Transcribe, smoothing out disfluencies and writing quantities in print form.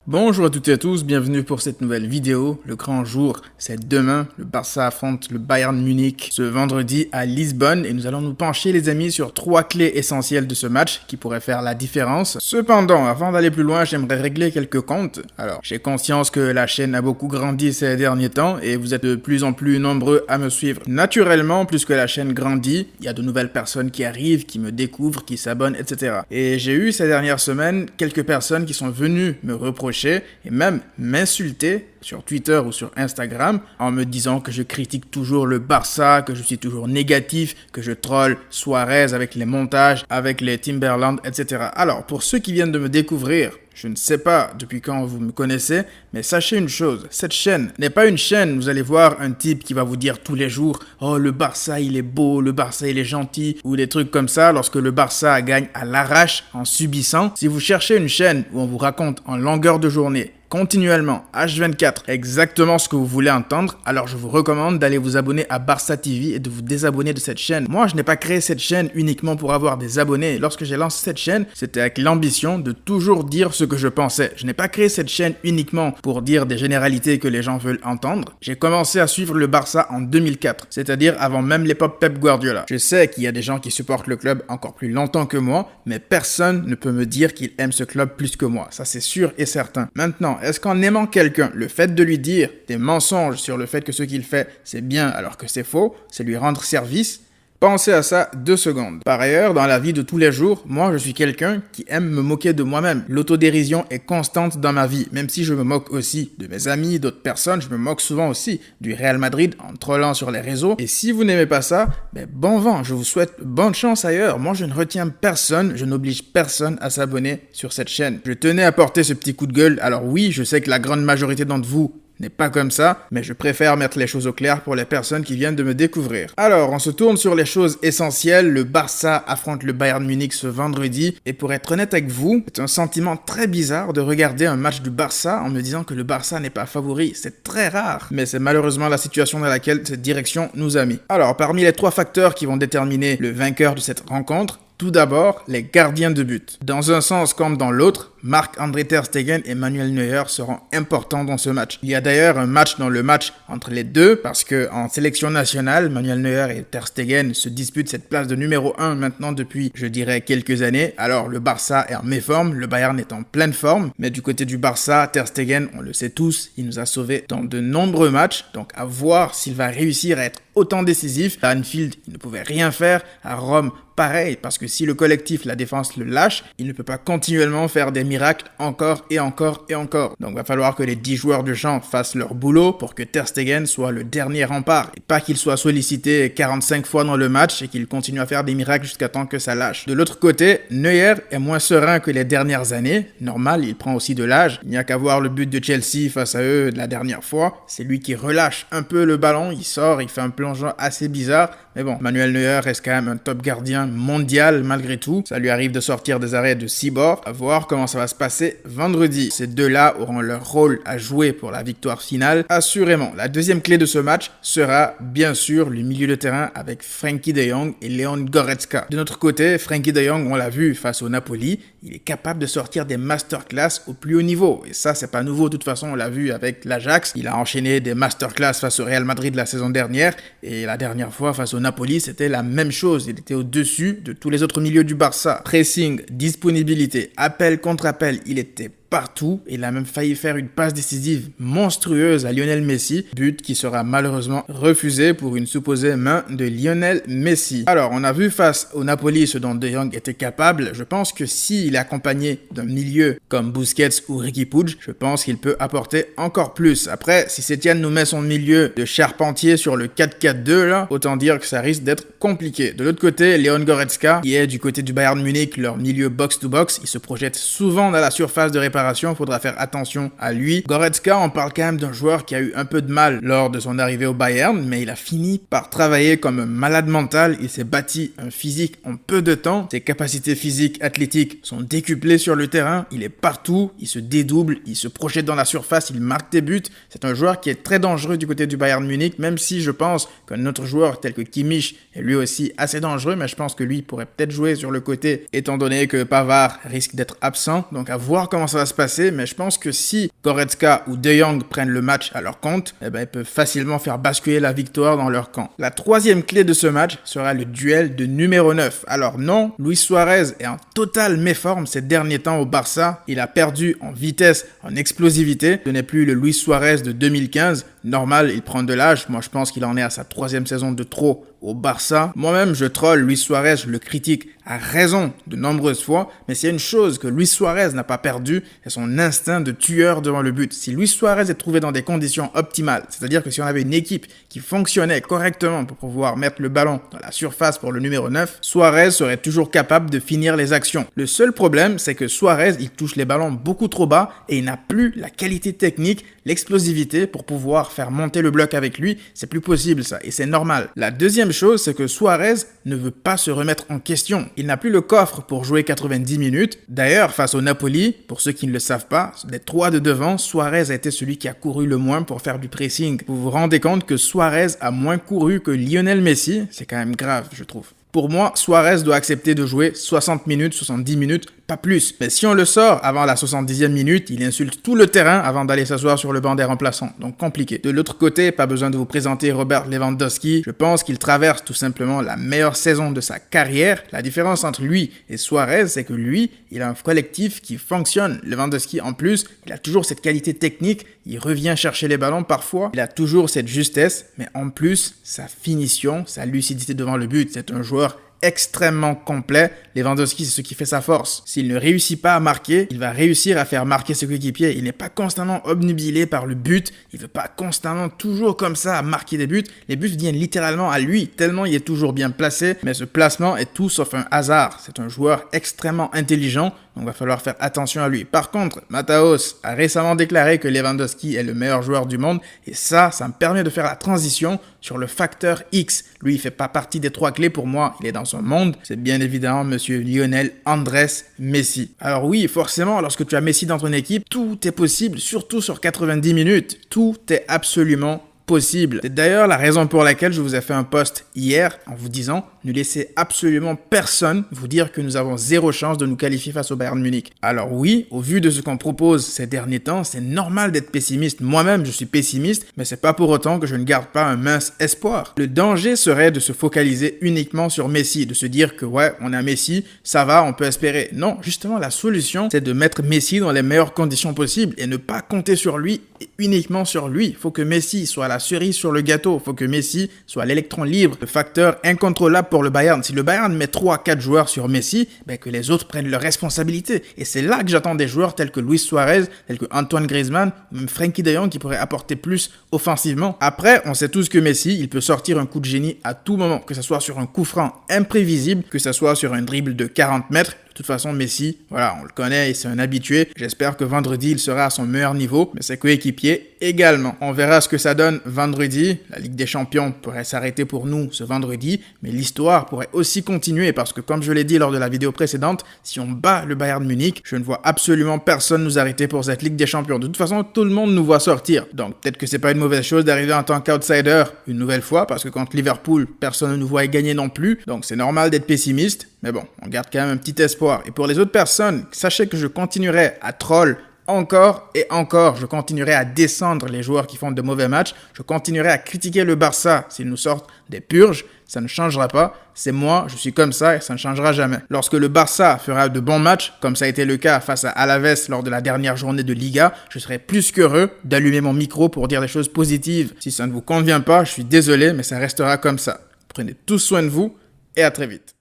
Bonjour à toutes et à tous, bienvenue pour cette nouvelle vidéo. Le grand jour, c'est demain. Le Barça affronte le Bayern Munich ce vendredi à Lisbonne et nous allons nous pencher les amis sur 3 clés essentielles de ce match qui pourraient faire la différence. Cependant, avant d'aller plus loin, j'aimerais régler quelques comptes. Alors, j'ai conscience que la chaîne a beaucoup grandi ces derniers temps et vous êtes de plus en plus nombreux à me suivre. Naturellement, plus que la chaîne grandit, il y a de nouvelles personnes qui arrivent, qui me découvrent, qui s'abonnent, etc. Et j'ai eu ces dernières semaines quelques personnes qui sont venues me reprocher et même m'insulter sur Twitter ou sur Instagram en me disant que je critique toujours le Barça, que je suis toujours négatif, que je troll Suarez avec les montages, avec les Timberland, etc. Alors, pour ceux qui viennent de me découvrir, je ne sais pas depuis quand vous me connaissez, mais sachez une chose, cette chaîne n'est pas une chaîne, vous allez voir un type qui va vous dire tous les jours « Oh, le Barça, il est beau, le Barça, il est gentil » ou des trucs comme ça lorsque le Barça gagne à l'arrache en subissant. Si vous cherchez une chaîne où on vous raconte en longueur de journée, continuellement, H24, exactement ce que vous voulez entendre, alors je vous recommande d'aller vous abonner à Barça TV et de vous désabonner de cette chaîne. Moi, je n'ai pas créé cette chaîne uniquement pour avoir des abonnés. Lorsque j'ai lancé cette chaîne, c'était avec l'ambition de toujours dire ce que je pensais. Je n'ai pas créé cette chaîne uniquement pour dire des généralités que les gens veulent entendre. J'ai commencé à suivre le Barça en 2004, c'est-à-dire avant même l'époque Pep Guardiola. Je sais qu'il y a des gens qui supportent le club encore plus longtemps que moi, mais personne ne peut me dire qu'il aime ce club plus que moi. Ça, c'est sûr et certain. Maintenant, est-ce qu'en aimant quelqu'un, le fait de lui dire des mensonges sur le fait que ce qu'il fait, c'est bien alors que c'est faux, c'est lui rendre service? Pensez à ça 2 secondes. Par ailleurs, dans la vie de tous les jours, moi je suis quelqu'un qui aime me moquer de moi-même. L'autodérision est constante dans ma vie, même si je me moque aussi de mes amis, d'autres personnes, je me moque souvent aussi du Real Madrid en trollant sur les réseaux. Et si vous n'aimez pas ça, bon vent, je vous souhaite bonne chance ailleurs. Moi je ne retiens personne, je n'oblige personne à s'abonner sur cette chaîne. Je tenais à porter ce petit coup de gueule, alors oui, je sais que la grande majorité d'entre vous n'est pas comme ça, mais je préfère mettre les choses au clair pour les personnes qui viennent de me découvrir. Alors, on se tourne sur les choses essentielles. Le Barça affronte le Bayern Munich ce vendredi, et pour être honnête avec vous, c'est un sentiment très bizarre de regarder un match du Barça en me disant que le Barça n'est pas favori. C'est très rare, mais c'est malheureusement la situation dans laquelle cette direction nous a mis. Alors, parmi les 3 facteurs qui vont déterminer le vainqueur de cette rencontre, tout d'abord, les gardiens de but. Dans un sens comme dans l'autre, Marc-André Ter Stegen et Manuel Neuer seront importants dans ce match. Il y a d'ailleurs un match dans le match entre les deux parce que en sélection nationale, Manuel Neuer et Ter Stegen se disputent cette place de numéro 1 maintenant depuis, je dirais, quelques années. Alors le Barça est en méforme, le Bayern est en pleine forme, mais du côté du Barça, Ter Stegen, on le sait tous, il nous a sauvés dans de nombreux matchs, donc à voir s'il va réussir à être autant décisif. À Anfield, il ne pouvait rien faire, à Rome, pareil, parce que si le collectif, la défense le lâche, il ne peut pas continuellement faire des miracles encore et encore et encore. Donc va falloir que les 10 joueurs de champ fassent leur boulot pour que Ter Stegen soit le dernier rempart. Et pas qu'il soit sollicité 45 fois dans le match et qu'il continue à faire des miracles jusqu'à temps que ça lâche. De l'autre côté, Neuer est moins serein que les dernières années. Normal, il prend aussi de l'âge. Il n'y a qu'à voir le but de Chelsea face à eux de la dernière fois. C'est lui qui relâche un peu le ballon, il sort, il fait un plongeon assez bizarre. Mais bon, Manuel Neuer reste quand même un top gardien mondial malgré tout. Ça lui arrive de sortir des arrêts de 6 bords. À voir comment ça va se passer vendredi. Ces deux-là auront leur rôle à jouer pour la victoire finale, assurément. La deuxième clé de ce match sera bien sûr le milieu de terrain avec Frenkie de Jong et Leon Goretzka. De notre côté, Frenkie de Jong, on l'a vu face au Napoli, il est capable de sortir des masterclass au plus haut niveau. Et ça, c'est pas nouveau. De toute façon, on l'a vu avec l'Ajax. Il a enchaîné des masterclass face au Real Madrid la saison dernière. Et la dernière fois, face au Napoli, c'était la même chose. Il était au-dessus de tous les autres milieux du Barça. Pressing, disponibilité, appel contre appel, il était partout. Il a même failli faire une passe décisive monstrueuse à Lionel Messi, but qui sera malheureusement refusé pour une supposée main de Lionel Messi. Alors, on a vu face au Napoli ce dont De Jong était capable. Je pense que s'il est accompagné d'un milieu comme Busquets ou Riqui Puig, je pense qu'il peut apporter encore plus. Après, si Setien nous met son milieu de charpentier sur le 4-4-2 là, autant dire que ça risque d'être compliqué. De l'autre côté, Leon Goretzka, qui est du côté du Bayern Munich, leur milieu box-to-box, il se projette souvent dans la surface de réparation. Faudra faire attention à lui. Goretzka, on parle quand même d'un joueur qui a eu un peu de mal lors de son arrivée au Bayern, mais il a fini par travailler comme un malade mental. Il s'est bâti un physique en peu de temps. Ses capacités physiques, athlétiques sont décuplées sur le terrain. Il est partout, il se dédouble, il se projette dans la surface, il marque des buts. C'est un joueur qui est très dangereux du côté du Bayern Munich, même si je pense qu'un autre joueur tel que Kimmich est lui aussi assez dangereux, mais je pense que lui pourrait peut-être jouer sur le côté, étant donné que Pavard risque d'être absent. Donc à voir comment ça va se passer, mais je pense que si Goretzka ou De Jong prennent le match à leur compte, ils peuvent facilement faire basculer la victoire dans leur camp. La troisième clé de ce match sera le duel de numéro 9. Alors non, Luis Suarez est en totale méforme ces derniers temps au Barça. Il a perdu en vitesse, en explosivité. Ce n'est plus le Luis Suarez de 2015. Normal, il prend de l'âge. Moi, je pense qu'il en est à sa 3e saison de trop au Barça. Moi-même, je troll Luis Suarez, je le critique à raison de nombreuses fois, mais c'est une chose que Luis Suarez n'a pas perdue, c'est son instinct de tueur devant le but. Si Luis Suarez est trouvé dans des conditions optimales, c'est-à-dire que si on avait une équipe qui fonctionnait correctement pour pouvoir mettre le ballon dans la surface pour le numéro 9, Suarez serait toujours capable de finir les actions. Le seul problème, c'est que Suarez, il touche les ballons beaucoup trop bas et il n'a plus la qualité technique, l'explosivité pour pouvoir faire monter le bloc avec lui. C'est plus possible ça, et c'est normal. La deuxième chose, c'est que Suarez ne veut pas se remettre en question. Il n'a plus le coffre pour jouer 90 minutes. D'ailleurs, face au Napoli, pour ceux qui ne le savent pas, des 3 de devant, Suarez a été celui qui a couru le moins pour faire du pressing. Vous vous rendez compte que Suarez a moins couru que Lionel Messi? C'est quand même grave, je trouve. Pour moi, Suarez doit accepter de jouer 60 minutes, 70 minutes, pas plus. Mais si on le sort avant la 70e minute, il insulte tout le terrain avant d'aller s'asseoir sur le banc des remplaçants. Donc compliqué. De l'autre côté, pas besoin de vous présenter Robert Lewandowski. Je pense qu'il traverse tout simplement la meilleure saison de sa carrière. La différence entre lui et Suarez, c'est que lui, il a un collectif qui fonctionne. Lewandowski, en plus, il a toujours cette qualité technique. Il revient chercher les ballons parfois. Il a toujours cette justesse. Mais en plus, sa finition, sa lucidité devant le but, c'est un joueur extrêmement complet. Lewandowski, c'est ce qui fait sa force. S'il ne réussit pas à marquer, il va réussir à faire marquer ses coéquipiers. Il n'est pas constamment obnubilé par le but. Il ne veut pas constamment, toujours comme ça, à marquer des buts. Les buts viennent littéralement à lui, tellement il est toujours bien placé. Mais ce placement est tout sauf un hasard. C'est un joueur extrêmement intelligent, donc il va falloir faire attention à lui. Par contre, Mataos a récemment déclaré que Lewandowski est le meilleur joueur du monde. Et ça me permet de faire la transition sur le facteur X. Lui, il fait pas partie des 3 clés pour moi. Il est dans son monde. C'est bien évidemment monsieur Lionel Andrés Messi. Alors oui, forcément, lorsque tu as Messi dans ton équipe, tout est possible, surtout sur 90 minutes. Tout est absolument possible. C'est d'ailleurs la raison pour laquelle je vous ai fait un post hier en vous disant ne laissez absolument personne vous dire que nous avons 0 chance de nous qualifier face au Bayern Munich. Alors oui, au vu de ce qu'on propose ces derniers temps, c'est normal d'être pessimiste. Moi-même, je suis pessimiste, mais c'est pas pour autant que je ne garde pas un mince espoir. Le danger serait de se focaliser uniquement sur Messi, de se dire que ouais, on a Messi, ça va, on peut espérer. Non, justement, la solution, c'est de mettre Messi dans les meilleures conditions possibles et ne pas compter sur lui et uniquement sur lui. Il faut que Messi soit la cerise sur le gâteau. Il faut que Messi soit l'électron libre, le facteur incontrôlable pour le Bayern. Si le Bayern met 3-4 joueurs sur Messi, que les autres prennent leurs responsabilités. Et c'est là que j'attends des joueurs tels que Luis Suarez, tels que Antoine Griezmann, ou même Frenkie de Jong qui pourraient apporter plus offensivement. Après, on sait tous que Messi, il peut sortir un coup de génie à tout moment, que ce soit sur un coup franc imprévisible, que ce soit sur un dribble de 40 mètres. De toute façon, Messi, voilà, on le connaît et c'est un habitué. J'espère que vendredi, il sera à son meilleur niveau, mais ses coéquipiers également. On verra ce que ça donne vendredi. La Ligue des Champions pourrait s'arrêter pour nous ce vendredi, mais l'histoire pourrait aussi continuer parce que, comme je l'ai dit lors de la vidéo précédente, si on bat le Bayern Munich, je ne vois absolument personne nous arrêter pour cette Ligue des Champions. De toute façon, tout le monde nous voit sortir. Donc, peut-être que c'est pas une mauvaise chose d'arriver en tant qu'outsider une nouvelle fois parce que contre Liverpool, personne ne nous voit gagner non plus. Donc, c'est normal d'être pessimiste. Mais bon, on garde quand même un petit espoir. Et pour les autres personnes, sachez que je continuerai à troll encore et encore. Je continuerai à descendre les joueurs qui font de mauvais matchs. Je continuerai à critiquer le Barça s'ils nous sortent des purges. Ça ne changera pas. C'est moi, je suis comme ça et ça ne changera jamais. Lorsque le Barça fera de bons matchs, comme ça a été le cas face à Alaves lors de la dernière journée de Liga, je serai plus qu'heureux d'allumer mon micro pour dire des choses positives. Si ça ne vous convient pas, je suis désolé, mais ça restera comme ça. Prenez tous soin de vous et à très vite.